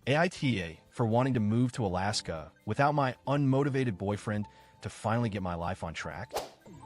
AITA for wanting to move to Alaska without my unmotivated boyfriend to finally get my life on track.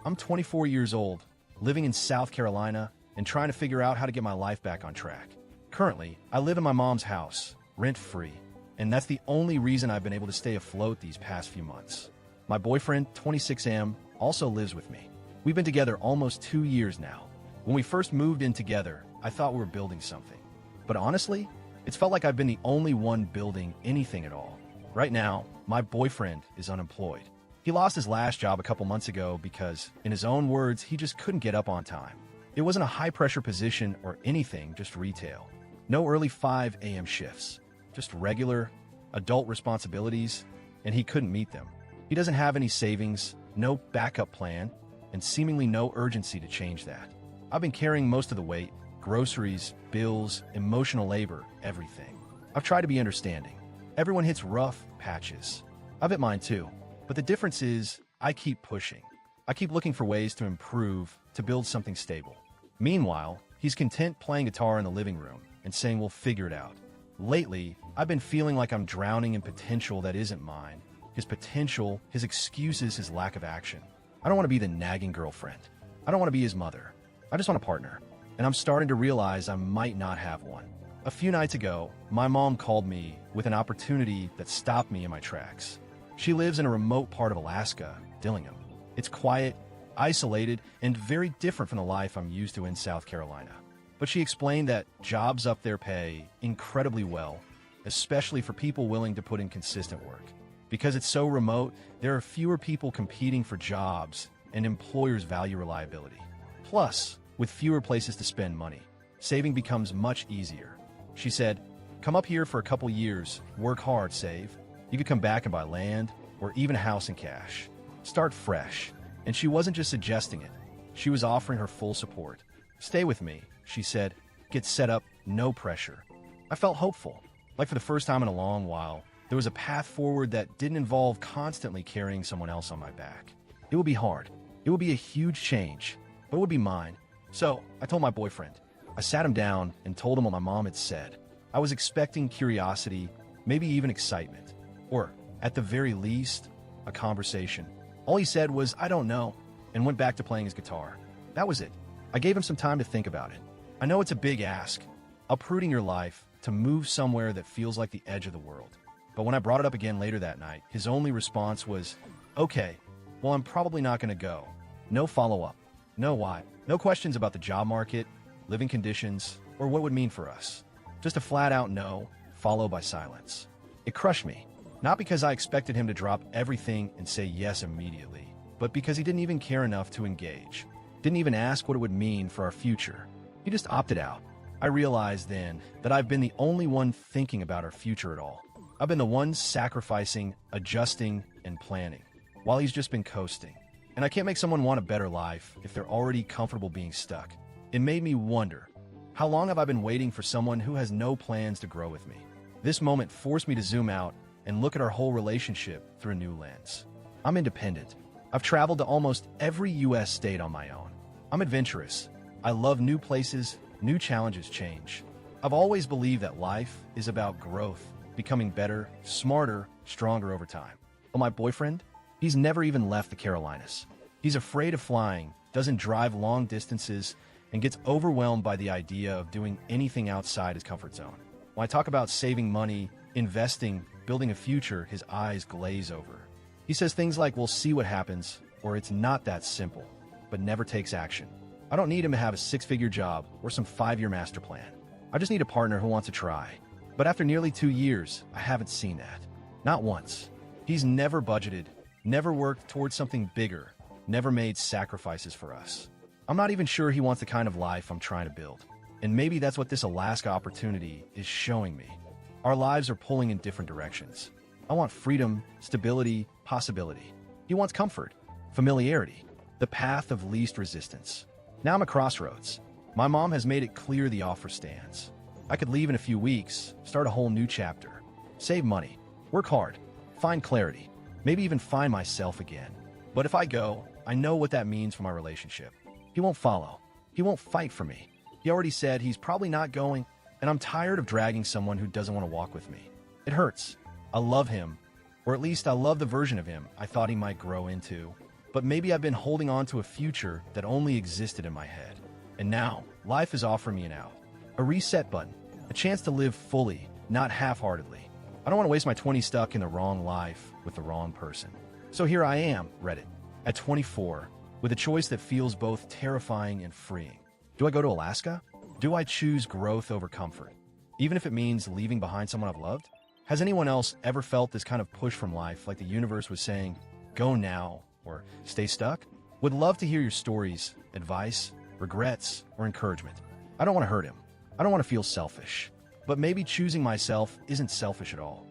I'm 24 years old, living in South Carolina, and trying to figure out how to get my life back on track. Currently, I live in my mom's house, rent-free, and that's the only reason I've been able to stay afloat these past few months. My boyfriend, 26M, also lives with me. We've been together almost 2 years now. When we first moved in together, I thought we were building something. But honestly, it's felt like I've been the only one building anything at all. Right now, my boyfriend is unemployed. He lost his last job a couple months ago because, in his own words, he just couldn't get up on time. It wasn't a high-pressure position or anything, just retail. No early 5 a.m. shifts, just regular, adult responsibilities, and he couldn't meet them. He doesn't have any savings, no backup plan, and seemingly no urgency to change that. I've been carrying most of the weight, groceries, bills, emotional labor, everything. I've tried to be understanding. Everyone hits rough patches. I've hit mine too. But the difference is, I keep pushing. I keep looking for ways to improve, to build something stable. Meanwhile, he's content playing guitar in the living room and saying we'll figure it out. Lately, I've been feeling like I'm drowning in potential that isn't mine. His potential, his excuses, his lack of action. I don't want to be the nagging girlfriend. I don't want to be his mother. I just want a partner. And I'm starting to realize I might not have one. A few nights ago, my mom called me with an opportunity that stopped me in my tracks. She lives in a remote part of Alaska, Dillingham. It's quiet, isolated, and very different from the life I'm used to in South Carolina. But she explained that jobs up there pay incredibly well, especially for people willing to put in consistent work. Because it's so remote, there are fewer people competing for jobs, and employers value reliability. Plus, with fewer places to spend money, saving becomes much easier. She said, come up here for a couple years, work hard, save. You could come back and buy land, or even a house in cash. Start fresh. And she wasn't just suggesting it. She was offering her full support. Stay with me, she said. Get set up, no pressure. I felt hopeful. Like for the first time in a long while, there was a path forward that didn't involve constantly carrying someone else on my back. It would be hard. It would be a huge change, but it would be mine. So I told my boyfriend. I sat him down and told him what my mom had said. I was expecting curiosity, maybe even excitement, or at the very least, a conversation. All he said was, I don't know, and went back to playing his guitar. That was it. I gave him some time to think about it. I know it's a big ask, uprooting your life to move somewhere that feels like the edge of the world. But when I brought it up again later that night, his only response was, okay, well, I'm probably not going to go. No follow-up. No why. No questions about the job market, living conditions, or what it would mean for us. Just a flat-out no, followed by silence. It crushed me. Not because I expected him to drop everything and say yes immediately, but because he didn't even care enough to engage. Didn't even ask what it would mean for our future. He just opted out. I realized then that I've been the only one thinking about our future at all. I've been the one sacrificing, adjusting, and planning, while he's just been coasting. And I can't make someone want a better life if they're already comfortable being stuck. It made me wonder, how long have I been waiting for someone who has no plans to grow with me? This moment forced me to zoom out and look at our whole relationship through a new lens. I'm independent. I've traveled to almost every U.S. state on my own. I'm adventurous. I love new places, new challenges, change. I've always believed that life is about growth, becoming better, smarter, stronger over time. But my boyfriend, he's never even left the Carolinas. He's afraid of flying, doesn't drive long distances, and gets overwhelmed by the idea of doing anything outside his comfort zone. When I talk about saving money, investing, building a future, his eyes glaze over. He says things like, we'll see what happens, or it's not that simple, but never takes action. I don't need him to have a 6-figure job or some 5-year master plan. I just need a partner who wants to try. But after nearly 2 years, I haven't seen that. Not once. He's never budgeted, never worked towards something bigger, never made sacrifices for us. I'm not even sure he wants the kind of life I'm trying to build. And maybe that's what this Alaska opportunity is showing me. Our lives are pulling in different directions. I want freedom, stability, possibility. He wants comfort, familiarity, the path of least resistance. Now I'm at crossroads. My mom has made it clear the offer stands. I could leave in a few weeks, start a whole new chapter, save money, work hard, find clarity, maybe even find myself again. But if I go, I know what that means for my relationship. He won't follow. He won't fight for me. He already said he's probably not going, and I'm tired of dragging someone who doesn't want to walk with me. It hurts. I love him, or at least I love the version of him I thought he might grow into. But maybe I've been holding on to a future that only existed in my head. And now, life is offering me an out. A reset button. A chance to live fully, not half-heartedly. I don't want to waste my 20s stuck in the wrong life with the wrong person. So here I am, Reddit, at 24, with a choice that feels both terrifying and freeing. Do I go to Alaska? Do I choose growth over comfort, even if it means leaving behind someone I've loved? Has anyone else ever felt this kind of push from life, like the universe was saying, go now, or stay stuck? Would love to hear your stories, advice, regrets, or encouragement. I don't want to hurt him. I don't want to feel selfish. But maybe choosing myself isn't selfish at all.